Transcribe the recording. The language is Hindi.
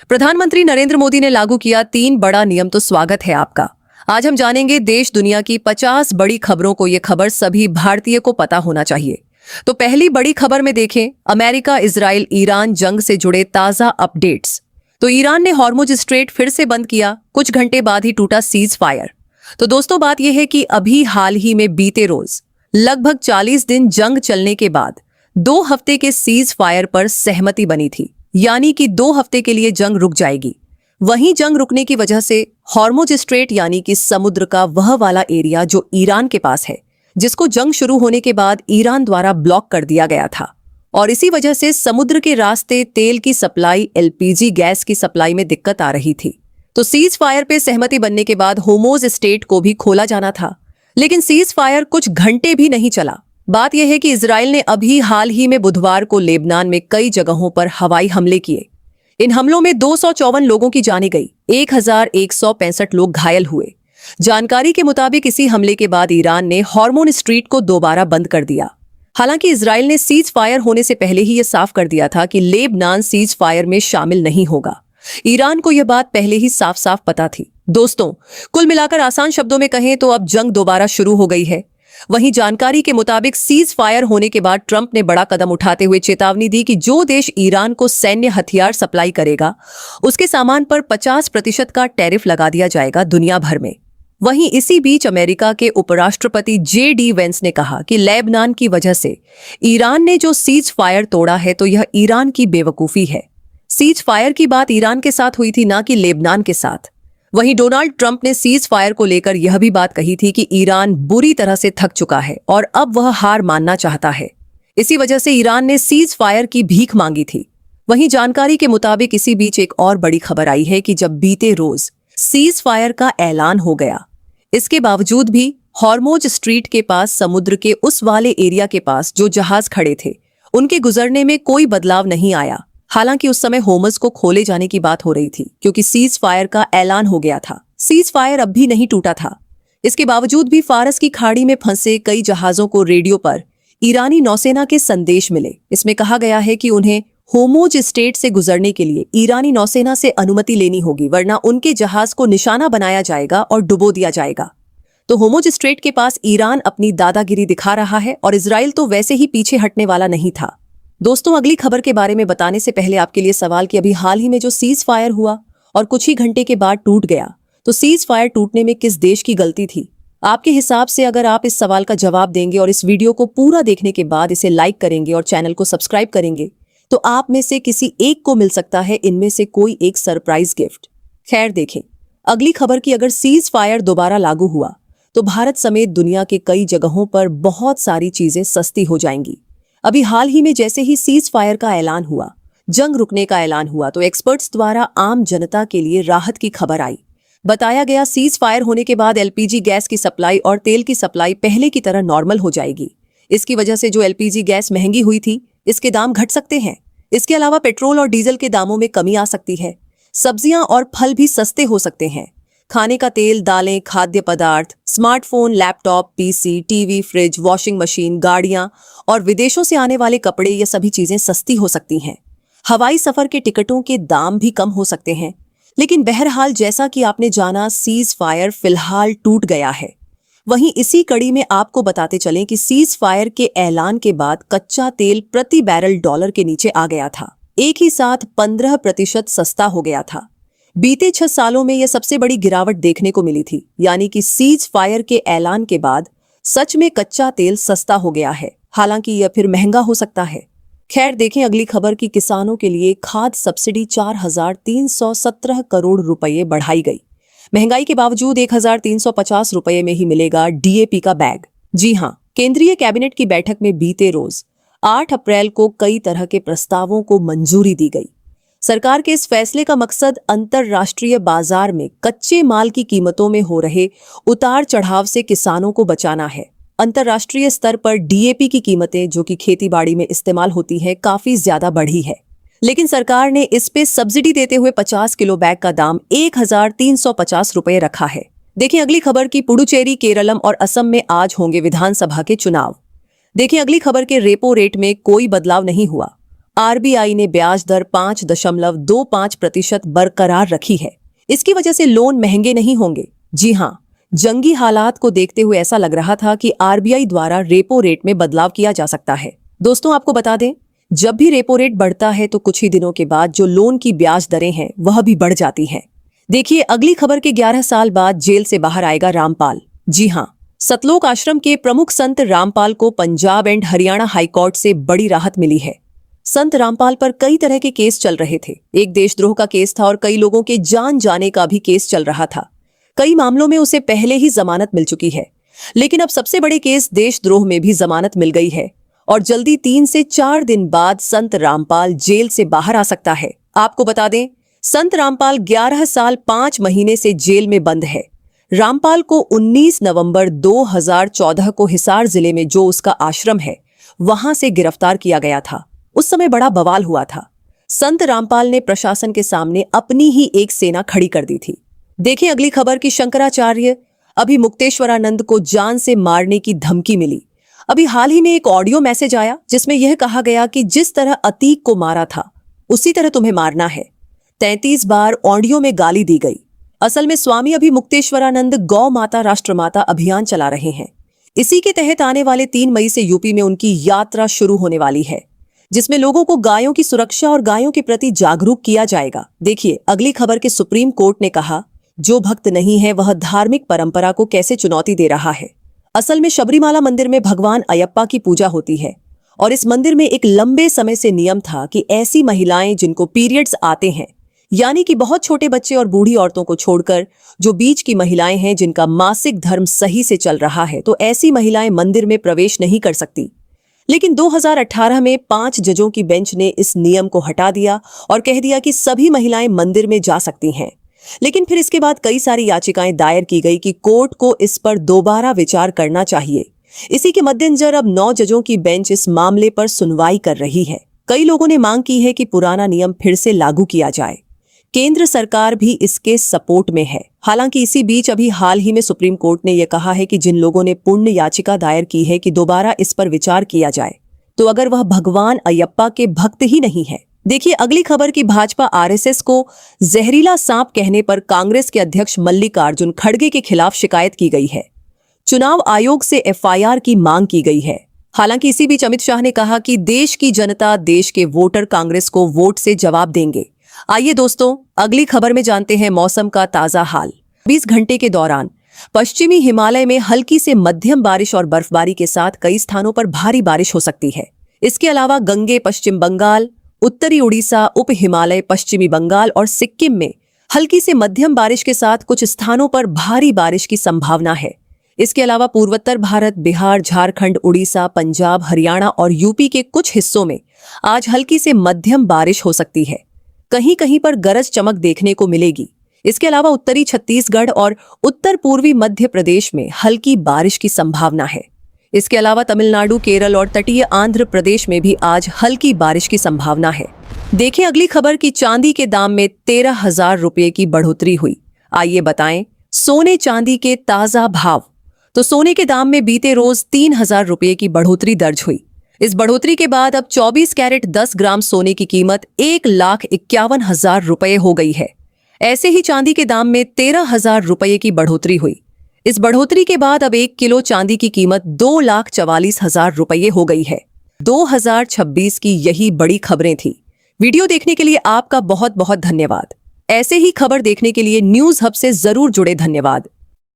प्रधानमंत्री नरेंद्र मोदी ने लागू किया 3 बड़ा नियम, तो स्वागत है आपका। आज हम जानेंगे देश दुनिया की 50 बड़ी खबरों को। ये खबर सभी भारतीय को पता होना चाहिए। तो पहली बड़ी खबर में देखें, अमेरिका इजराइल ईरान जंग से जुड़े ताजा अपडेट्स। तो ईरान ने हॉर्मुज स्ट्रेट फिर से बंद किया, कुछ घंटे बाद ही टूटा सीज फायर। तो दोस्तों, बात यह है कि अभी हाल ही में बीते रोज लगभग 40 दिन जंग चलने के बाद 2 हफ्ते के सीज फायर पर सहमति बनी थी, यानी कि 2 हफ्ते के लिए जंग रुक जाएगी। वहीं जंग रुकने की वजह से हॉर्मुज स्ट्रेट यानी कि समुद्र का वह वाला एरिया जो ईरान के पास है, जिसको जंग शुरू होने के बाद ईरान द्वारा ब्लॉक कर दिया गया था, और इसी वजह से समुद्र के रास्ते तेल की सप्लाई, एलपीजी गैस की सप्लाई में दिक्कत आ रही थी। तो सीज फायर पे सहमति बनने के बाद हॉर्मुज स्ट्रेट को भी खोला जाना था, लेकिन सीज फायर कुछ घंटे भी नहीं चला। बात यह है कि इजराइल ने अभी हाल ही में बुधवार को लेबनान में कई जगहों पर हवाई हमले किए। इन हमलों में 254 लोगों की जानें गई, 1165 लोग घायल हुए। जानकारी के मुताबिक इसी हमले के बाद ईरान ने हॉर्मुज स्ट्रेट को दोबारा बंद कर दिया। हालांकि इजराइल ने सीज फायर होने से पहले ही यह साफ कर दिया था कि लेबनान सीज फायर में शामिल नहीं होगा। ईरान को यह बात पहले ही साफ साफ पता थी। दोस्तों, कुल मिलाकर आसान शब्दों में कहें तो अब जंग दोबारा शुरू हो गई है। वहीं जानकारी के मुताबिक सीज फायर होने के बाद ट्रंप ने बड़ा कदम उठाते हुए चेतावनी दी कि जो देश ईरान को सैन्य हथियार सप्लाई करेगा, उसके सामान पर 50% का टैरिफ लगा दिया जाएगा दुनिया भर में। वहीं इसी बीच अमेरिका के उपराष्ट्रपति जे.डी. वेंस ने कहा कि लेबनान की वजह से ईरान ने जो सीज फायर तोड़ा है, तो यह ईरान की बेवकूफी है। सीज फायर की बात ईरान के साथ हुई थी, ना कि लेबनान के साथ। वहीं डोनाल्ड ट्रंप ने सीज फायर को लेकर यह भी बात कही थी कि ईरान बुरी तरह से थक चुका है और अब वह हार मानना चाहता है। इसी वजह से ईरान ने सीज फायर की भीख मांगी थी। वहीं जानकारी के मुताबिक इसी बीच एक और बड़ी खबर आई है कि जब बीते रोज सीज फायर का ऐलान हो गया, इसके बावजूद भी हॉर्मुज स्ट्रेट के पास, समुद्र के उस वाले एरिया के पास जो जहाज खड़े थे, उनके गुजरने में कोई बदलाव नहीं आया। हालांकि उस समय हॉर्मुज को खोले जाने की बात हो रही थी, क्योंकि सीज फायर का ऐलान हो गया था। सीज फायर अब भी नहीं टूटा था। इसके बावजूद भी फारस की खाड़ी में फंसे कई जहाजों को रेडियो पर ईरानी नौसेना के संदेश मिले। इसमें कहा गया है कि उन्हें हॉर्मुज स्ट्रेट से गुजरने के लिए ईरानी नौसेना से अनुमति लेनी होगी, वरना उनके जहाज को निशाना बनाया जाएगा और डुबो दिया जाएगा। तो हॉर्मुज स्ट्रेट के पास ईरान अपनी दादागिरी दिखा रहा है और इजराइल तो वैसे ही पीछे हटने वाला नहीं था। दोस्तों, अगली खबर के बारे में बताने से पहले आपके लिए सवाल कि अभी हाल ही में जो सीज फायर हुआ और कुछ ही घंटे के बाद टूट गया, तो सीज फायर टूटने में किस देश की गलती थी? आपके हिसाब से अगर आप इस सवाल का जवाब देंगे और इस वीडियो को पूरा देखने के बाद इसे लाइक करेंगे और चैनल को सब्सक्राइब करेंगे, तो आप में से किसी एक को मिल सकता है इनमें से कोई एक सरप्राइज गिफ्ट। खैर, देखें अगली खबर की। अगर सीज फायर दोबारा लागू हुआ तो भारत समेत दुनिया के कई जगहों पर बहुत सारी चीजें सस्ती हो जाएंगी। अभी हाल ही में जैसे ही सीज फायर का ऐलान हुआ, जंग रुकने का ऐलान हुआ, तो एक्सपर्ट्स द्वारा आम जनता के लिए राहत की खबर आई। बताया गया सीज फायर होने के बाद एलपीजी गैस की सप्लाई और तेल की सप्लाई पहले की तरह नॉर्मल हो जाएगी। इसकी वजह से जो एलपीजी गैस महंगी हुई थी, इसके दाम घट सकते हैं। इसके अलावा पेट्रोल और डीजल के दामों में कमी आ सकती है। सब्जियां और फल भी सस्ते हो सकते हैं। खाने का तेल, दालें, खाद्य पदार्थ, smartphone, laptop, PC, TV, fridge, washing machine, गाड़ियां और विदेशों से आने वाले कपड़े, ये सभी चीजें सस्ती हो सकती हैं। हवाई सफर के टिकटों के दाम भी कम हो सकते हैं। लेकिन बहरहाल, जैसा कि आपने जाना, सीज फायर फिलहाल टूट गया है। वहीं इसी कड़ी में आपको बताते चलें कि सीज फायर के ऐलान के बाद कच्चा तेल प्रति बैरल डॉलर के नीचे आ गया था। एक ही साथ 15% सस्ता हो गया था। बीते 6 सालों में यह सबसे बड़ी गिरावट देखने को मिली थी, यानी कि सीज फायर के ऐलान के बाद सच में कच्चा तेल सस्ता हो गया है। हालांकि यह फिर महंगा हो सकता है। खैर, देखें अगली खबर की। किसानों के लिए खाद्य सब्सिडी 4,317 करोड़ रुपए बढ़ाई गई। महंगाई के बावजूद 1,350 रुपए में ही मिलेगा डीएपी का बैग। जी हां, केंद्रीय कैबिनेट की बैठक में बीते रोज 8 अप्रैल को कई तरह के प्रस्तावों को मंजूरी दी गई। सरकार के इस फैसले का मकसद अंतर्राष्ट्रीय बाजार में कच्चे माल की कीमतों में हो रहे उतार चढ़ाव से किसानों को बचाना है। अंतर्राष्ट्रीय स्तर पर डीएपी की कीमतें, जो कि खेतीबाड़ी में इस्तेमाल होती है, काफी ज्यादा बढ़ी है। लेकिन सरकार ने इस पे सब्सिडी देते हुए 50 किलो बैग का दाम 1,350 रुपए रखा है। देखिए अगली खबर की। पुडुचेरी, केरलम और असम में आज होंगे विधानसभा के चुनाव। देखिए अगली खबर के। रेपो रेट में कोई बदलाव नहीं हुआ। आरबीआई ने ब्याज दर 5.25% बरकरार रखी है। इसकी वजह से लोन महंगे नहीं होंगे। जी हाँ, जंगी हालात को देखते हुए ऐसा लग रहा था कि आरबीआई द्वारा रेपो रेट में बदलाव किया जा सकता है। दोस्तों, आपको बता दें, जब भी रेपो रेट बढ़ता है तो कुछ ही दिनों के बाद जो लोन की ब्याज दरें हैं वह भी बढ़ जाती हैं। देखिए अगली खबर के 11 साल बाद जेल से बाहर आएगा रामपाल। जी हाँ, सतलोक आश्रम के प्रमुख संत रामपाल को पंजाब एंड हरियाणा हाईकोर्ट से बड़ी राहत मिली है। संत रामपाल पर कई तरह के केस चल रहे थे। एक देशद्रोह का केस था और कई लोगों के जान जाने का भी केस चल रहा था। कई मामलों में उसे पहले ही जमानत मिल चुकी है, लेकिन अब सबसे बड़े केस देशद्रोह में भी जमानत मिल गई है और जल्दी 3 से 4 दिन बाद संत रामपाल जेल से बाहर आ सकता है। आपको बता दें, संत रामपाल 11 साल 5 महीने से जेल में बंद है। रामपाल को 19 नवंबर 2014 को हिसार जिले में जो उसका आश्रम है वहां से गिरफ्तार किया गया था। उस समय बड़ा बवाल हुआ था। संत रामपाल ने प्रशासन के सामने अपनी ही एक सेना खड़ी कर दी थी। देखिए अगली खबर की शंकराचार्य अभी मुक्तेश्वरानंद को जान से मारने की धमकी मिली। अभी हाल ही में एक ऑडियो मैसेज आया जिसमें यह कहा गया कि जिस तरह अतीक को मारा था उसी तरह तुम्हें मारना है। 33 बार ऑडियो में गाली दी गई। असल में स्वामी अभी मुक्तेश्वरानंद गौ माता राष्ट्रमाता अभियान चला रहे हैं। इसी के तहत आने वाले 3 मई से यूपी में उनकी यात्रा शुरू होने वाली है, जिसमें लोगों को गायों की सुरक्षा और गायों के प्रति जागरूक किया जाएगा। देखिए अगली खबर के सुप्रीम कोर्ट ने कहा, जो भक्त नहीं है वह धार्मिक परंपरा को कैसे चुनौती दे रहा है। असल में शबरीमाला मंदिर में भगवान अयप्पा की पूजा होती है और इस मंदिर में एक लंबे समय से नियम था कि ऐसी महिलाएं जिनको पीरियड्स आते हैं, यानी कि बहुत छोटे बच्चे और बूढ़ी औरतों को छोड़कर जो बीच की महिलाएं हैं जिनका मासिक धर्म सही से चल रहा है, तो ऐसी महिलाएं मंदिर में प्रवेश नहीं कर सकती। लेकिन 2018 में 5 जजों की बेंच ने इस नियम को हटा दिया और कह दिया कि सभी महिलाएं मंदिर में जा सकती हैं। लेकिन फिर इसके बाद कई सारी याचिकाएं दायर की गई कि कोर्ट को इस पर दोबारा विचार करना चाहिए। इसी के मद्देनजर अब 9 जजों की बेंच इस मामले पर सुनवाई कर रही है। कई लोगों ने मांग की है कि पुराना नियम फिर से लागू किया जाए। केंद्र सरकार भी इसके सपोर्ट में है। हालांकि इसी बीच अभी हाल ही में सुप्रीम कोर्ट ने यह कहा है कि जिन लोगों ने पुण्य याचिका दायर की है कि दोबारा इस पर विचार किया जाए, तो अगर वह भगवान अयप्पा के भक्त ही नहीं है। देखिए अगली खबर की भाजपा आरएसएस को जहरीला सांप कहने पर कांग्रेस के अध्यक्ष मल्लिकार्जुन खड़गे के खिलाफ शिकायत की गई है। चुनाव आयोग से एफआईआर की मांग की गई है। हालांकि इसी बीच अमित शाह ने कहा कि देश की जनता, देश के वोटर कांग्रेस को वोट से जवाब देंगे। आइए दोस्तों, अगली खबर में जानते हैं मौसम का ताजा हाल। 20 घंटे के दौरान पश्चिमी हिमालय में हल्की से मध्यम बारिश और बर्फबारी के साथ कई स्थानों पर भारी बारिश हो सकती है। इसके अलावा गंगे, पश्चिम बंगाल, उत्तरी उड़ीसा, उप हिमालय, पश्चिमी बंगाल और सिक्किम में हल्की से मध्यम बारिश के साथ कुछ स्थानों पर भारी बारिश की संभावना है। इसके अलावा पूर्वोत्तर भारत, बिहार, झारखंड, उड़ीसा, पंजाब, हरियाणा और यूपी के कुछ हिस्सों में आज हल्की से मध्यम बारिश हो सकती है। कहीं कहीं पर गरज चमक देखने को मिलेगी। इसके अलावा उत्तरी छत्तीसगढ़ और उत्तर पूर्वी मध्य प्रदेश में हल्की बारिश की संभावना है। इसके अलावा तमिलनाडु, केरल और तटीय आंध्र प्रदेश में भी आज हल्की बारिश की संभावना है। देखिए अगली खबर की चांदी के दाम में 13,000 रुपये की बढ़ोतरी हुई। आइए बताएं सोने चांदी के ताजा भाव। तो सोने के दाम में बीते रोज 3,000 रुपये की बढ़ोतरी दर्ज हुई। इस बढ़ोतरी के बाद अब 24 कैरेट 10 ग्राम सोने की कीमत 1,51,000 रुपये हो गई है। ऐसे ही चांदी के दाम में 13,000 रुपये की बढ़ोतरी हुई। इस बढ़ोतरी के बाद अब 1 किलो चांदी की कीमत 2,44,000 रुपये हो गई है। 2026 की यही बड़ी खबरें थी। वीडियो देखने के लिए आपका बहुत बहुत धन्यवाद। ऐसे ही खबर देखने के लिए न्यूज हब से जरूर जुड़े। धन्यवाद।